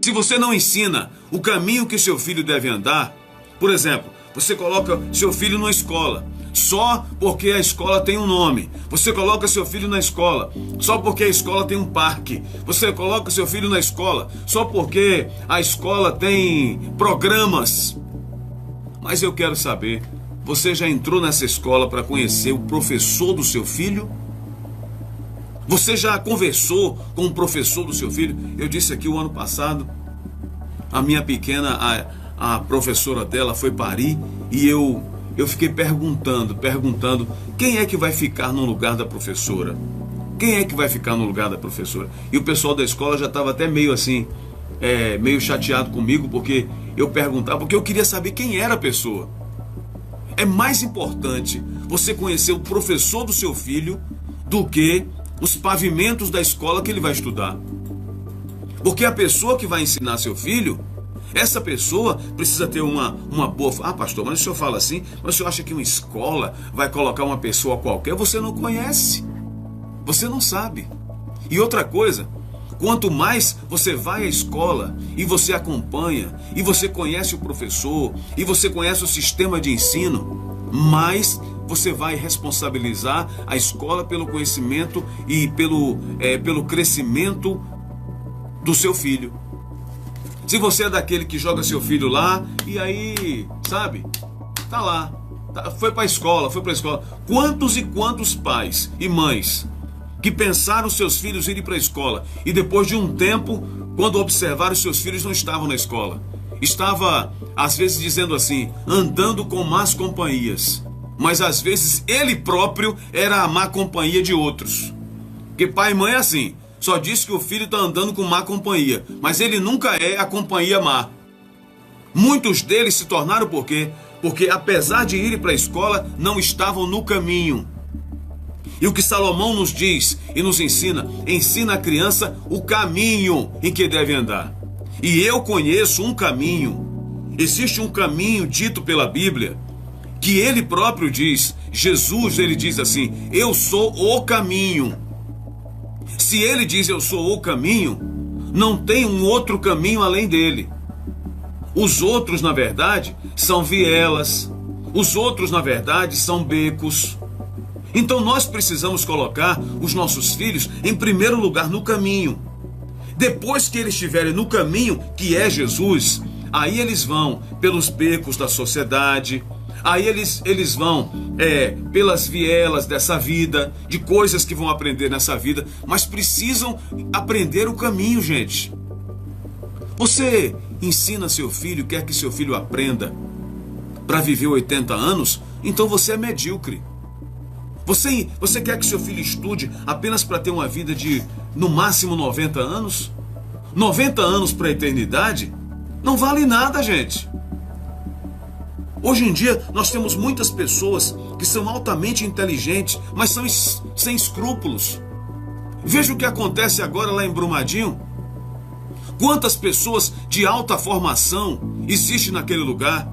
Se você não ensina o caminho que seu filho deve andar, por exemplo, você coloca seu filho numa escola só porque a escola tem um nome. Você coloca seu filho na escola só porque a escola tem um parque. Você coloca seu filho na escola só porque a escola tem programas. Mas eu quero saber, você já entrou nessa escola para conhecer o professor do seu filho? Você já conversou com o professor do seu filho? Eu disse aqui o ano passado, a minha pequena, a professora dela foi parir e eu fiquei perguntando, quem é que vai ficar no lugar da professora? Quem é que vai ficar no lugar da professora? E o pessoal da escola já estava até meio assim, meio chateado comigo, porque eu perguntava, porque eu queria saber quem era a pessoa. É mais importante você conhecer o professor do seu filho do que os pavimentos da escola que ele vai estudar. Porque a pessoa que vai ensinar seu filho, essa pessoa precisa ter uma boa... Ah, pastor, mas o senhor fala assim, mas o senhor acha que uma escola vai colocar uma pessoa qualquer? Você não conhece. Você não sabe. E outra coisa, quanto mais você vai à escola e você acompanha, e você conhece o professor, e você conhece o sistema de ensino, mais você vai responsabilizar a escola pelo conhecimento e pelo crescimento do seu filho. Se você é daquele que joga seu filho lá e aí, sabe, tá lá, foi para a escola. Quantos e quantos pais e mães que pensaram seus filhos irem para a escola e depois de um tempo, quando observaram, seus filhos não estavam na escola. Estava, às vezes, dizendo assim, andando com más companhias. Mas às vezes ele próprio era a má companhia de outros. Porque pai e mãe é assim, só diz que o filho está andando com má companhia, mas ele nunca é a companhia má. Muitos deles se tornaram por quê? Porque apesar de irem para a escola, não estavam no caminho. E o que Salomão nos diz e nos ensina a criança o caminho em que deve andar. E eu conheço um caminho. Existe um caminho dito pela Bíblia, que ele próprio diz, Jesus, ele diz assim, eu sou o caminho. Se ele diz eu sou o caminho, não tem um outro caminho além dele. Os outros, na verdade, são vielas. Os outros, na verdade, são becos. Então nós precisamos colocar os nossos filhos em primeiro lugar no caminho. Depois que eles estiverem no caminho, que é Jesus, aí eles vão pelos becos da sociedade. Aí eles vão pelas vielas dessa vida, de coisas que vão aprender nessa vida, mas precisam aprender o caminho, gente. Você ensina seu filho, quer que seu filho aprenda para viver 80 anos, então você é medíocre. Você quer que seu filho estude apenas para ter uma vida de, no máximo, 90 anos? 90 anos para a eternidade? Não vale nada, gente. Hoje em dia, nós temos muitas pessoas que são altamente inteligentes, mas são sem escrúpulos. Veja o que acontece agora lá em Brumadinho. Quantas pessoas de alta formação existem naquele lugar?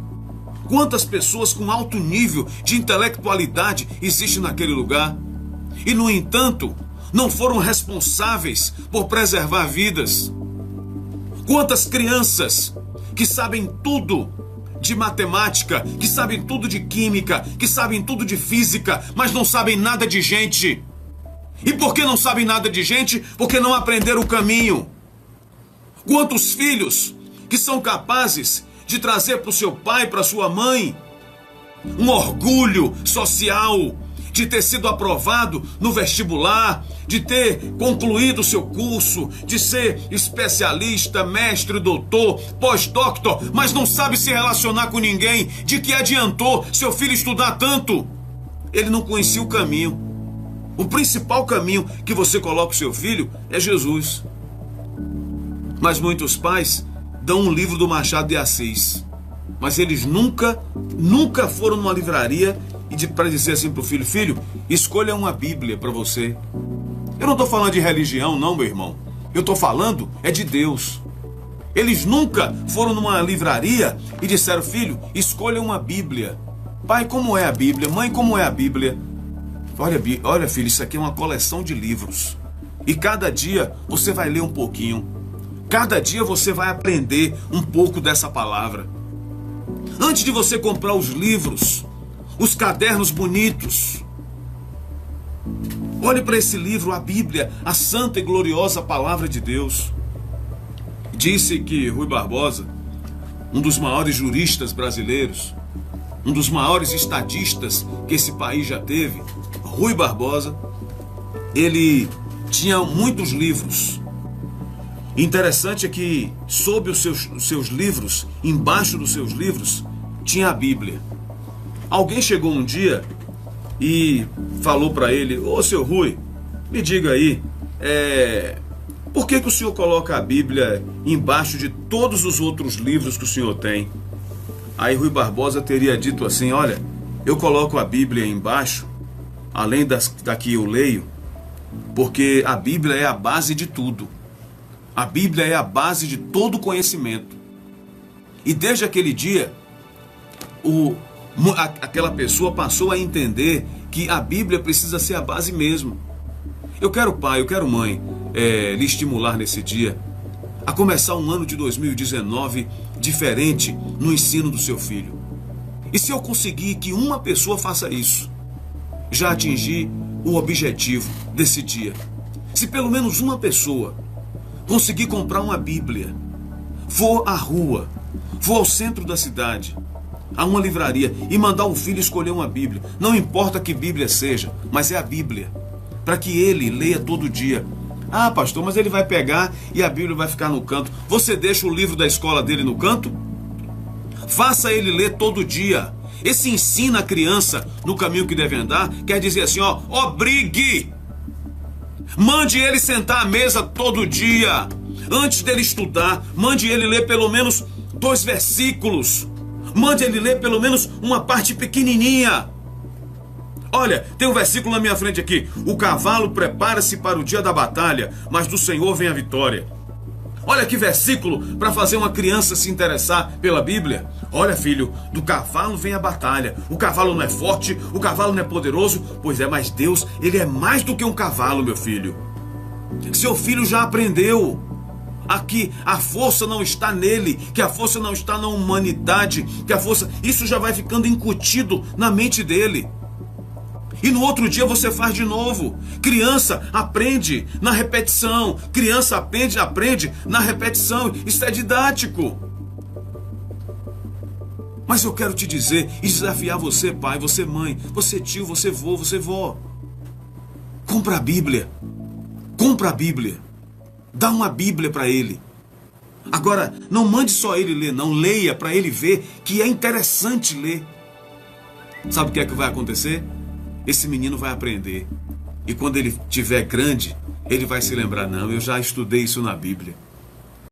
Quantas pessoas com alto nível de intelectualidade existem naquele lugar? E, no entanto, não foram responsáveis por preservar vidas. Quantas crianças que sabem tudo de matemática, que sabem tudo de química, que sabem tudo de física, mas não sabem nada de gente. E por que não sabem nada de gente? Porque não aprenderam o caminho. Quantos filhos que são capazes de trazer para o seu pai, para a sua mãe, um orgulho social, de ter sido aprovado no vestibular, de ter concluído o seu curso, de ser especialista, mestre, doutor, pós-doctor, mas não sabe se relacionar com ninguém. De que adiantou seu filho estudar tanto? Ele não conhecia o caminho. O principal caminho que você coloca o seu filho é Jesus. Mas muitos pais dão um livro do Machado de Assis, mas eles nunca foram numa livraria para dizer assim para o filho, filho, escolha uma Bíblia para você. Eu não estou falando de religião não, meu irmão. Eu estou falando de Deus. Eles nunca foram numa livraria e disseram, filho, escolha uma Bíblia. Pai, como é a Bíblia? Mãe, como é a Bíblia? Olha, filho, isso aqui é uma coleção de livros. E cada dia você vai ler um pouquinho. Cada dia você vai aprender um pouco dessa palavra. Antes de você comprar os livros, os cadernos bonitos, olhe para esse livro, a Bíblia, a santa e gloriosa palavra de Deus. Disse que Rui Barbosa, um dos maiores juristas brasileiros, um dos maiores estadistas que esse país já teve, Rui Barbosa, ele tinha muitos livros. Interessante é que sob os seus livros, embaixo dos seus livros, tinha a Bíblia. Alguém chegou um dia e falou para ele: ô seu Rui, me diga aí, por que o senhor coloca a Bíblia embaixo de todos os outros livros que o senhor tem? Aí Rui Barbosa teria dito assim: olha, eu coloco a Bíblia embaixo, além da que eu leio, porque a Bíblia é a base de tudo. A Bíblia é a base de todo conhecimento. E desde aquele dia, aquela pessoa passou a entender que a Bíblia precisa ser a base mesmo. Eu quero, pai, eu quero, mãe, lhe estimular nesse dia a começar um ano de 2019 diferente no ensino do seu filho. E se eu conseguir que uma pessoa faça isso, já atingi o objetivo desse dia. Se pelo menos uma pessoa conseguir comprar uma Bíblia, for à rua, for ao centro da cidade, a uma livraria e mandar o filho escolher uma Bíblia, não importa que Bíblia seja, mas é a Bíblia, para que ele leia todo dia. Ah, pastor, mas ele vai pegar e a Bíblia vai ficar no canto. Você deixa o livro da escola dele no canto? Faça ele ler todo dia. Esse ensina a criança no caminho que deve andar, quer dizer assim, obrigue. Mande ele sentar à mesa todo dia. Antes dele estudar, mande ele ler pelo menos 2 versículos. Mande ele ler pelo menos uma parte pequenininha. Olha, tem um versículo na minha frente aqui. O cavalo prepara-se para o dia da batalha, mas do Senhor vem a vitória. Olha que versículo para fazer uma criança se interessar pela Bíblia. Olha, filho, do cavalo vem a batalha. O cavalo não é forte, o cavalo não é poderoso. Pois é, mas Deus, ele é mais do que um cavalo, meu filho. Seu filho já aprendeu. Aqui a força não está nele, que a força não está na humanidade, que a força... Isso já vai ficando incutido na mente dele. E no outro dia você faz de novo. Criança aprende na repetição. Criança aprende na repetição. Isso é didático. Mas eu quero te dizer e desafiar você, pai, você mãe, você tio, você vô, você vó. Compra a Bíblia. Compra a Bíblia. Dá uma Bíblia para ele. Agora, não mande só ele ler, não. Leia para ele ver que é interessante ler. Sabe o que é que vai acontecer? Esse menino vai aprender. E quando ele estiver grande, ele vai se lembrar: não, eu já estudei isso na Bíblia.